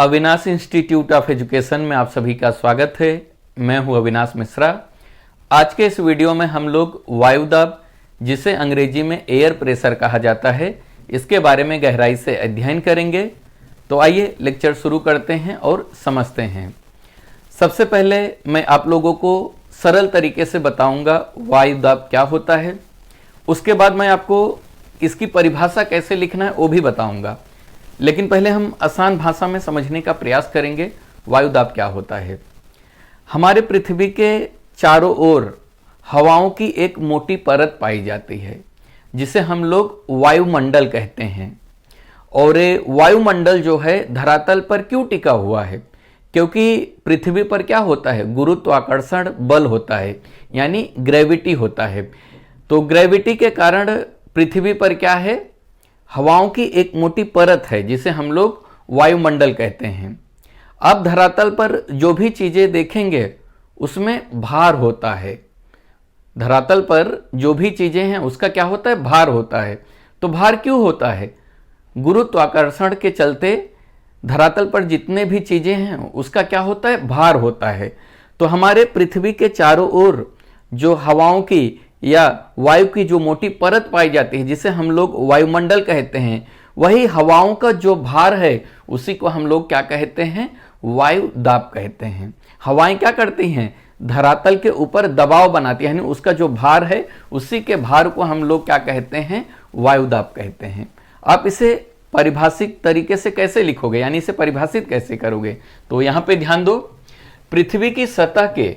Avinash institute of education में आप सभी का स्वागत है। मैं हूं अविनाश मिश्रा। आज के इस वीडियो में हम लोग वायुदाब, जिसे अंग्रेजी में एयर प्रेशर कहा जाता है, इसके बारे में गहराई से अध्ययन करेंगे। तो आइए लेक्चर शुरू करते हैं और समझते हैं। सबसे पहले मैं आप लोगों को सरल तरीके से बताऊंगा वायुदाब क्या होता है। उसके बाद मैं आपको इसकी परिभाषा कैसे लिखना है वो भी बताऊंगा। लेकिन पहले हम आसान भाषा में समझने का प्रयास करेंगे वायुदाब क्या होता है। हमारे पृथ्वी के चारों ओर हवाओं की एक मोटी परत पाई जाती है जिसे हम लोग वायुमंडल कहते हैं। और ये वायुमंडल जो है धरातल पर क्यों टिका हुआ है? क्योंकि पृथ्वी पर क्या होता है, गुरुत्वाकर्षण बल होता है, यानी ग्रेविटी होता है। तो ग्रेविटी के कारण पृथ्वी पर क्या है, हवाओं की एक मोटी परत है जिसे हम लोग वायुमंडल कहते हैं। अब धरातल पर जो भी चीजें देखेंगे उसमें भार होता है। धरातल पर जो भी चीजें हैं उसका क्या होता है, भार होता है। तो भार क्यों होता है? गुरुत्वाकर्षण के चलते धरातल पर जितने भी चीजें हैं उसका क्या होता है, भार होता है। तो हमारे पृथ्वी के चारों ओर जो हवाओं की या वायु की जो मोटी परत पाई जाती है जिसे हम लोग वायुमंडल कहते हैं, वही हवाओं का जो भार है उसी को हम लोग क्या कहते हैं, वायुदाब कहते हैं। हवाएं क्या करती हैं, धरातल के ऊपर दबाव बनाती है, यानी उसका जो भार है उसी के भार को हम लोग क्या कहते हैं, वायुदाब कहते हैं। आप इसे परिभाषित तरीके से कैसे लिखोगे, यानी इसे परिभाषित कैसे करोगे? तो यहां पे ध्यान दो, पृथ्वी की सतह के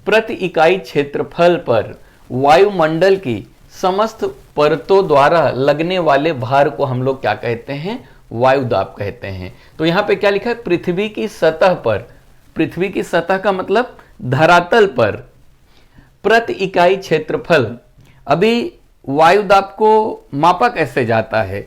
प्रति इकाई क्षेत्रफल पर वायुमंडल की समस्त परतों द्वारा लगने वाले भार को हम लोग क्या कहते हैं, वायुदाब कहते हैं। तो यहां पे क्या लिखा है, पृथ्वी की सतह पर। पृथ्वी की सतह का मतलब धरातल पर प्रति इकाई क्षेत्रफल। अभी वायुदाब को मापा कैसे जाता है?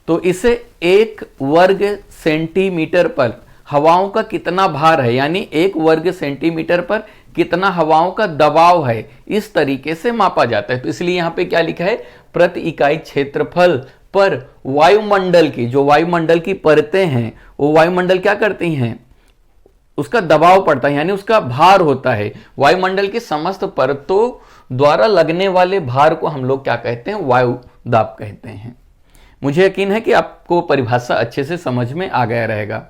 तो इसे 1 वर्ग सेंटीमीटर पर हवाओं का कितना भार है, यानी 1 वर्ग सेंटीमीटर पर कितना हवाओं का दबाव है, इस तरीके से मापा जाता है। तो इसलिए यहां पे क्या लिखा है, प्रति इकाई क्षेत्रफल पर वायुमंडल की, जो वायुमंडल की परतें हैं वो वायुमंडल क्या करती हैं, उसका दबाव पड़ता है, यानी उसका भार होता है। वायुमंडल की समस्त परतों द्वारा लगने वाले भार को हम लोग क्या कहते हैं, वायुदाब कहते हैं। मुझे यकीन है कि आपको परिभाषा अच्छे से समझ में आ गया रहेगा।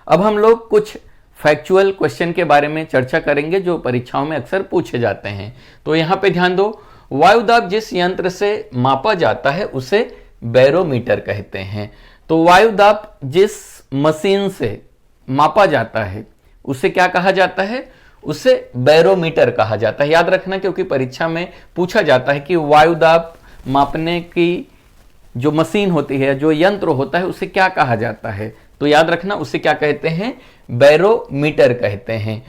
अब हम लोग कुछ फैक्चुअल क्वेश्चन के बारे में चर्चा करेंगे जो परीक्षाओं में अक्सर पूछे जाते हैं। तो यहां पे ध्यान दो, वायुदाब जिस यंत्र से मापा जाता है उसे बैरोमीटर कहते हैं। तो वायुदाब जिस मशीन से मापा जाता है उसे क्या कहा जाता है, उसे बैरोमीटर कहा जाता है। याद रखना, क्योंकि परीक्षा में पूछा जाता है कि वायुदाब मापने की जो मशीन होती है, जो यंत्र होता है, उसे क्या कहा जाता है। तो याद रखना, उसे क्या कहते हैं, बैरोमीटर कहते हैं।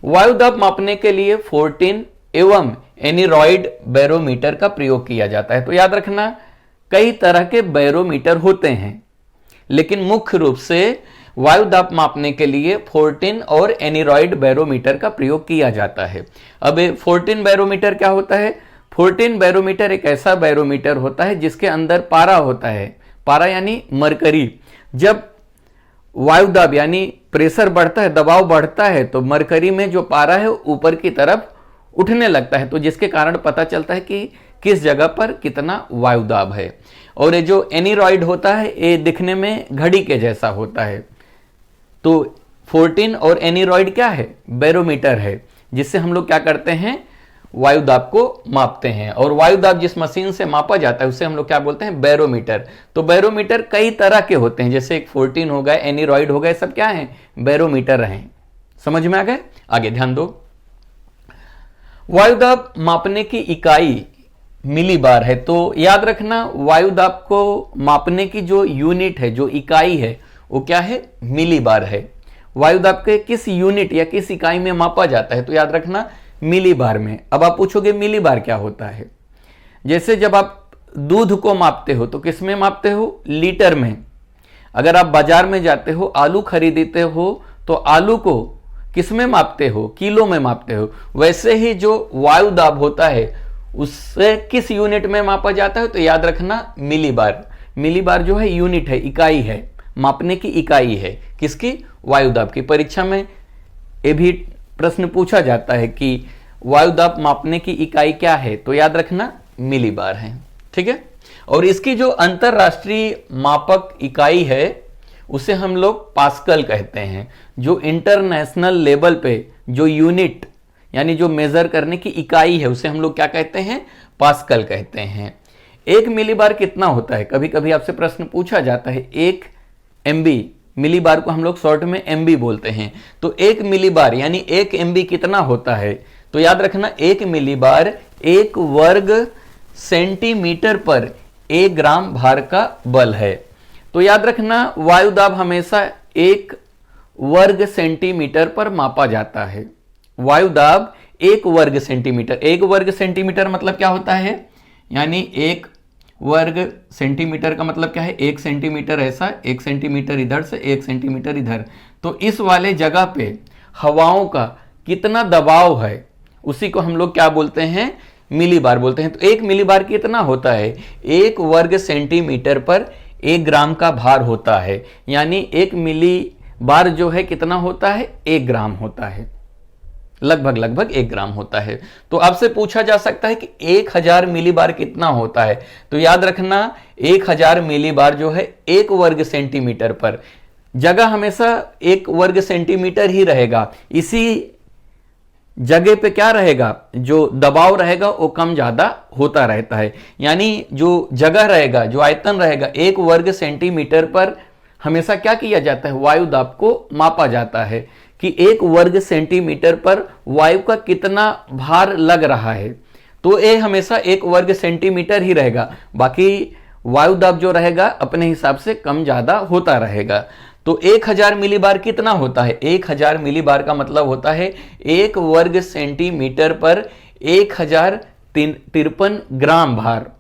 वायुदाब मापने के लिए 14 एवं एनीरॉइड बैरोमीटर का प्रयोग किया जाता है। तो याद रखना, कई तरह के बैरोमीटर होते हैं, लेकिन मुख्य रूप से वायुदाब मापने के लिए 14 और एनीरॉइड बैरोमीटर का प्रयोग किया जाता है। अब 14 बैरोमीटर क्या होता है? 14 बैरोमीटर एक ऐसा बैरोमीटर होता है जिसके अंदर पारा होता है। पारा यानी मरकरी। जब वायुदाब यानी प्रेशर बढ़ता है, दबाव बढ़ता है, तो मरकरी में जो पारा है ऊपर की तरफ उठने लगता है, तो जिसके कारण पता चलता है कि किस जगह पर कितना वायुदाब है। और ये जो एनीरॉइड होता है ये दिखने में घड़ी के जैसा होता है। तो 14 और एनीरॉइड क्या है, बैरोमीटर है, जिससे हम लोग क्या करते हैं, वायुदाब को मापते हैं। और वायुदाब जिस मशीन से मापा जाता है उसे हम लोग क्या बोलते हैं, बैरोमीटर। तो बैरोमीटर कई तरह के होते हैं, जैसे एक 14 हो गए, एनीरॉइड हो गए, सब क्या हैं, बैरोमीटर हैं। समझ में आ गए? आगे ध्यान दो, वायुदाब मापने की इकाई मिलीबार है। तो याद रखना, वायुदाब को मापने की जो यूनिट है, जो इकाई है, वो क्या है, मिलीबार है। वायुदाब के किस यूनिट या किस इकाई में मापा जाता है? तो याद रखना, मिलीबार में। अब आप पूछोगे मिलीबार क्या होता है? जैसे जब आप दूध को मापते हो तो किस में मापते हो, लीटर में। अगर आप बाजार में जाते हो, आलू खरीदते हो, तो आलू को किस में मापते हो, किलो में मापते हो। वैसे ही जो वायुदाब होता है उससे किस यूनिट में मापा जाता है? तो याद रखना, मिलीबार। मिलीबार जो है यूनिट है, इकाई है मापने की इकाई है। किसकी? वायुदाब की। परीक्षा में ये भी प्रश्न पूछा जाता है कि वायुदाब मापने की इकाई क्या है, तो याद रखना मिलीबार है। ठीक है। और इसकी जो अंतरराष्ट्रीय मापक इकाई है उसे हम लोग पास्कल कहते हैं। जो इंटरनेशनल लेवल पे जो यूनिट यानी जो मेजर करने की इकाई है उसे हम लोग क्या कहते हैं? पास्कल कहते हैं। 1 मिलीबार कितना होता है? कभी कभी आपसे प्रश्न पूछा जाता है। 1 MB, मिलीबार को हम लोग शॉर्ट में MB बोलते हैं। तो 1 मिलीबार यानी 1 MB कितना होता है? तो याद रखना 1 मिलीबार 1 वर्ग सेंटीमीटर पर 1 ग्राम भार का बल है। तो याद रखना वायुदाब हमेशा 1 वर्ग सेंटीमीटर पर मापा जाता है। वायुदाब 1 वर्ग सेंटीमीटर, 1 वर्ग सेंटीमीटर मतलब क्या होता है? यानी 1 वर्ग सेंटीमीटर का मतलब क्या है? 1 सेंटीमीटर ऐसा, 1 सेंटीमीटर इधर से, 1 सेंटीमीटर इधर। तो इस वाले जगह पे हवाओं का कितना दबाव है उसी को हम लोग क्या बोलते हैं? मिलीबार बोलते हैं। तो 1 मिलीबार कितना होता है? 1 वर्ग सेंटीमीटर पर 1 ग्राम का भार होता है। यानी 1 मिलीबार जो है कितना होता है? 1 ग्राम होता है, लगभग 1 ग्राम होता है। तो आपसे पूछा जा सकता है कि 1000 मिलीबार कितना होता है? तो याद रखना 1000 मिलीबार जो है 1 वर्ग सेंटीमीटर पर, जगह हमेशा 1 वर्ग सेंटीमीटर ही रहेगा। इसी जगह पे क्या रहेगा? जो दबाव रहेगा वो कम ज्यादा होता रहता है। यानी जो जगह रहेगा, जो आयतन रहेगा, 1 वर्ग सेंटीमीटर पर हमेशा क्या किया जाता है? वायुदाब को मापा जाता है कि 1 वर्ग सेंटीमीटर पर वायु का कितना भार लग रहा है। तो ये हमेशा 1 वर्ग सेंटीमीटर ही रहेगा, बाकी वायुदाब जो रहेगा अपने हिसाब से कम ज्यादा होता रहेगा। तो 1000 मिलीबार कितना होता है? 1000 मिलीबार का मतलब होता है 1 वर्ग सेंटीमीटर पर 1053 ग्राम भार।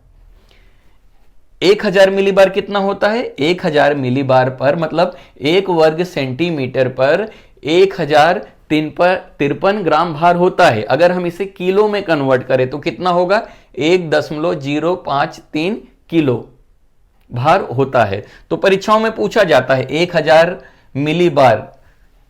1000 मिलीबार कितना होता है? 1000 मिलीबार पर मतलब 1 वर्ग सेंटीमीटर पर 1053 ग्राम भार होता है। अगर हम इसे किलो में कन्वर्ट करें तो कितना होगा? 1.053 किलो भार होता है। तो परीक्षाओं में पूछा जाता है 1000 मिलीबार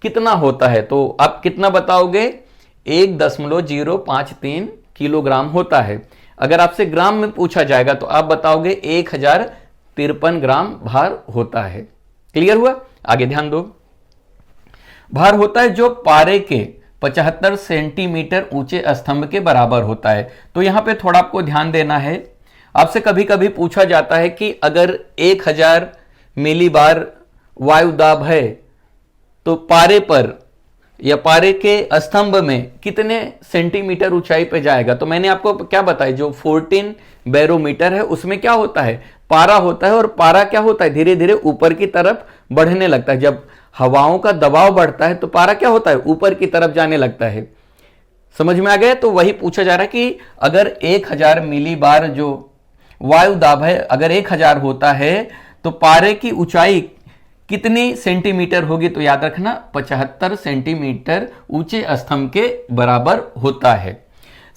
कितना होता है, तो आप कितना बताओगे? 1.053 किलोग्राम होता है। अगर आपसे ग्राम में पूछा जाएगा तो आप बताओगे 1053 ग्राम भार होता है। क्लियर हुआ? आगे ध्यान दो। भार होता है जो पारे के 75 सेंटीमीटर ऊंचे स्तंभ के बराबर होता है। तो यहां पे थोड़ा आपको ध्यान देना है। आपसे कभी कभी पूछा जाता है कि अगर 1000 मिलीबार वायुदाब है तो पारे पर या पारे के स्तंभ में कितने सेंटीमीटर ऊंचाई पे जाएगा? तो मैंने आपको क्या बताया, जो 14 बैरोमीटर है उसमें क्या होता है? पारा होता है। और पारा क्या होता है? धीरे धीरे ऊपर की तरफ बढ़ने लगता है। जब हवाओं का दबाव बढ़ता है तो पारा क्या होता है? ऊपर की तरफ जाने लगता है। समझ में आ गया? तो वही पूछा जा रहा है कि अगर 1000 मिलीबार जो वायुदाब है अगर 1000 होता है तो पारे की ऊंचाई कितनी सेंटीमीटर होगी? तो याद रखना 75 सेंटीमीटर ऊंचे स्तंभ के बराबर होता है।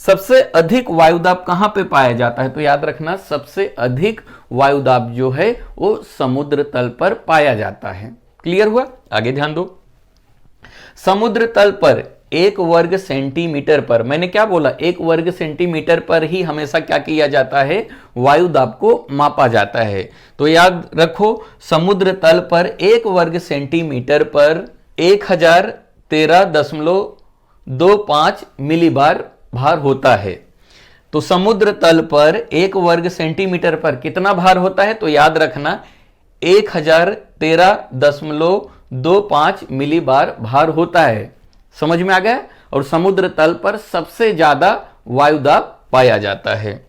सबसे अधिक वायुदाब कहां पे पाया जाता है? तो याद रखना सबसे अधिक वायुदाब जो है वो समुद्र तल पर पाया जाता है। क्लियर हुआ? आगे ध्यान दो। समुद्र तल पर 1 वर्ग सेंटीमीटर पर, मैंने क्या बोला? 1 वर्ग सेंटीमीटर पर ही हमेशा क्या किया जाता है? वायुदाब को मापा जाता है। तो याद रखो समुद्र तल पर 1 वर्ग सेंटीमीटर पर 1013.25 मिलीबार भार होता है। तो समुद्र तल पर 1 वर्ग सेंटीमीटर पर कितना भार होता है? तो याद रखना 1013.25 मिलीबार भार होता है। समझ में आ गया? और समुद्र तल पर सबसे ज्यादा वायुदाब पाया जाता है।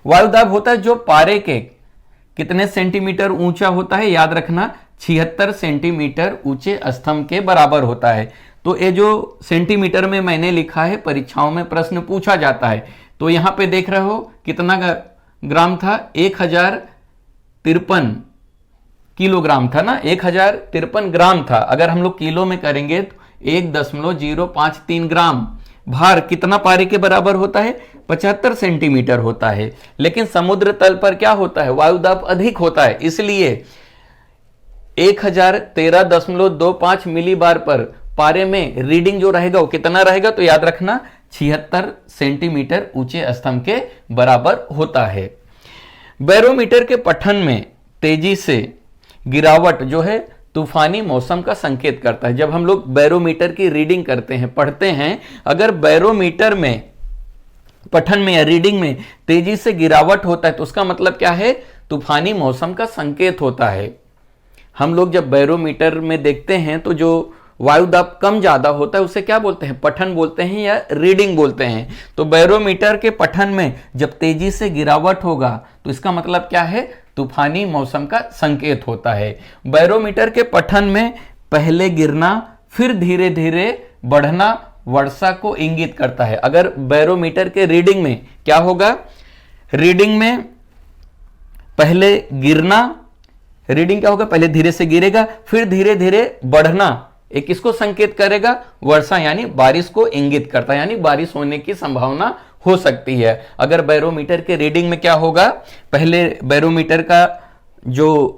वायुदाब होता है जो पारे के कितने सेंटीमीटर ऊंचा होता है? याद रखना 76 सेंटीमीटर ऊंचे स्तंभ के बराबर होता है। तो ये जो सेंटीमीटर में मैंने लिखा है परीक्षाओं में प्रश्न पूछा जाता है। तो यहां पे देख रहे हो कितना ग्राम था? 1053 किलोग्राम था ना, 1053 ग्राम था। अगर हम लोग किलो में करेंगे तो 1.053 ग्राम भार कितना पारे के बराबर होता है? 75 सेंटीमीटर होता है। लेकिन समुद्र तल पर क्या होता है? वायुदाब अधिक होता है, इसलिए 1013.25 मिली बार पर पारे में रीडिंग जो रहेगा वो कितना रहेगा, तो याद रखना 76 सेंटीमीटर ऊंचे स्तंभ के बराबर होता है। बैरोमीटर के पठन में तेजी से गिरावट जो है तूफानी मौसम का संकेत करता है। जब हम लोग बैरोमीटर की रीडिंग करते हैं, पढ़ते हैं, अगर बैरोमीटर में पठन में या रीडिंग में तेजी से गिरावट होता है तो उसका मतलब क्या है, तूफानी मौसम का संकेत होता है। हम लोग जब बैरोमीटर में देखते हैं तो जो वायु दाब कम ज्यादा होता है उसे क्या बोलते हैं, पठन बोलते हैं या रीडिंग बोलते हैं। तो बैरोमीटर के पठन में जब तेजी से गिरावट होगा तो इसका मतलब क्या है, तूफानी मौसम का संकेत होता है। बैरोमीटर के पठन में पहले गिरना फिर धीरे धीरे बढ़ना वर्षा को इंगित करता है। अगर बैरोमीटर के रीडिंग में क्या होगा, रीडिंग में पहले गिरना, रीडिंग क्या होगा, पहले धीरे से गिरेगा फिर धीरे धीरे बढ़ना, एक किसको संकेत करेगा, वर्षा यानी बारिश को इंगित करता है, यानी बारिश होने की संभावना हो सकती है। अगर बैरोमीटर के रीडिंग में क्या होगा, पहले बैरोमीटर का जो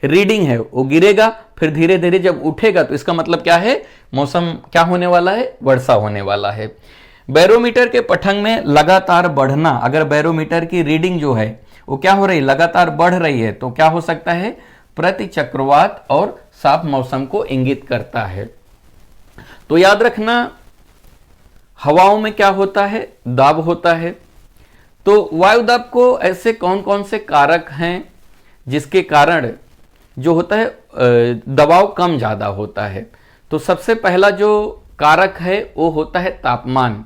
रीडिंग है वो गिरेगा फिर धीरे धीरे जब उठेगा तो इसका मतलब क्या है, मौसम क्या होने वाला है, वर्षा होने वाला है। बैरोमीटर के पठन में लगातार बढ़ना, अगर बैरोमीटर की रीडिंग जो है वो क्या हो रही है, लगातार बढ़ रही है, तो क्या हो सकता है, प्रति चक्रवात और साफ मौसम को इंगित करता है। तो याद रखना हवाओं में क्या होता है, दाब होता है। तो वायु दाब को ऐसे कौन कौन से कारक हैं जिसके कारण जो होता है दबाव कम ज्यादा होता है। तो सबसे पहला जो कारक है वो होता है तापमान।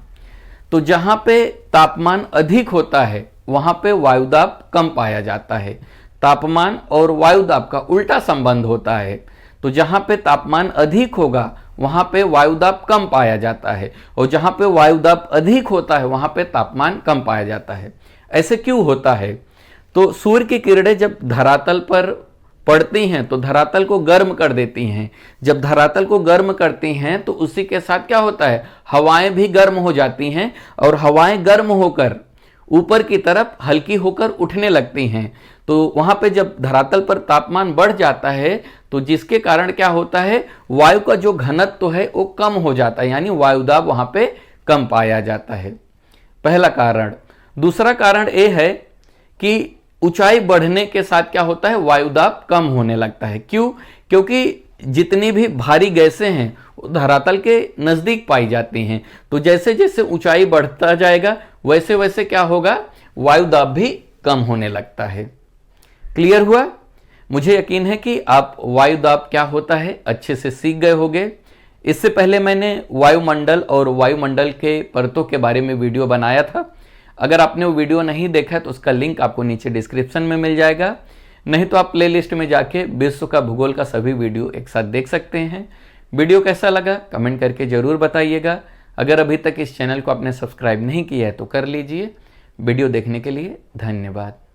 तो जहां पे तापमान अधिक होता है वहां पे वायु दाब कम पाया जाता है। तापमान और वायु दाब का उल्टा संबंध होता है। तो जहां पे तापमान अधिक होगा वहां पे वायु दाब कम पाया जाता है, और जहां पे वायु दाब अधिक होता है वहां पे तापमान कम पाया जाता है। ऐसे क्यों होता है, तो सूर्य की किरणें जब धरातल पर पड़ती हैं तो धरातल को गर्म कर देती हैं। जब धरातल को गर्म करती हैं तो उसी के साथ क्या होता है, हवाएं भी गर्म हो जाती हैं, और हवाएं गर्म होकर ऊपर की तरफ हल्की होकर उठने लगती हैं। तो वहां पे जब धरातल पर तापमान बढ़ जाता है तो जिसके कारण क्या होता है, वायु का जो घनत्व है वो कम हो जाता है, यानी वायु दाब वहां पे कम पाया जाता है। पहला कारण। दूसरा कारण ये है कि ऊंचाई बढ़ने के साथ क्या होता है, वायु दाब कम होने लगता है। क्यों, क्योंकि जितनी भी भारी गैसें हैं वो धरातल के नजदीक पाई जाती हैं। तो जैसे जैसे ऊंचाई बढ़ता जाएगा वैसे वैसे क्या होगा, वायु दाब भी कम होने लगता है। क्लियर हुआ? मुझे यकीन है कि आप वायु दाब क्या होता है अच्छे से सीख गए होंगे। इससे पहले मैंने वायुमंडल और वायुमंडल के परतों के बारे में वीडियो बनाया था। अगर आपने वो वीडियो नहीं देखा है तो उसका लिंक आपको नीचे डिस्क्रिप्शन में मिल जाएगा, नहीं तो आप प्लेलिस्ट में जाके विश्व का भूगोल का सभी वीडियो एक साथ देख सकते हैं। वीडियो कैसा लगा कमेंट करके जरूर बताइएगा। अगर अभी तक इस चैनल को आपने सब्सक्राइब नहीं किया है तो कर लीजिए। वीडियो देखने के लिए धन्यवाद।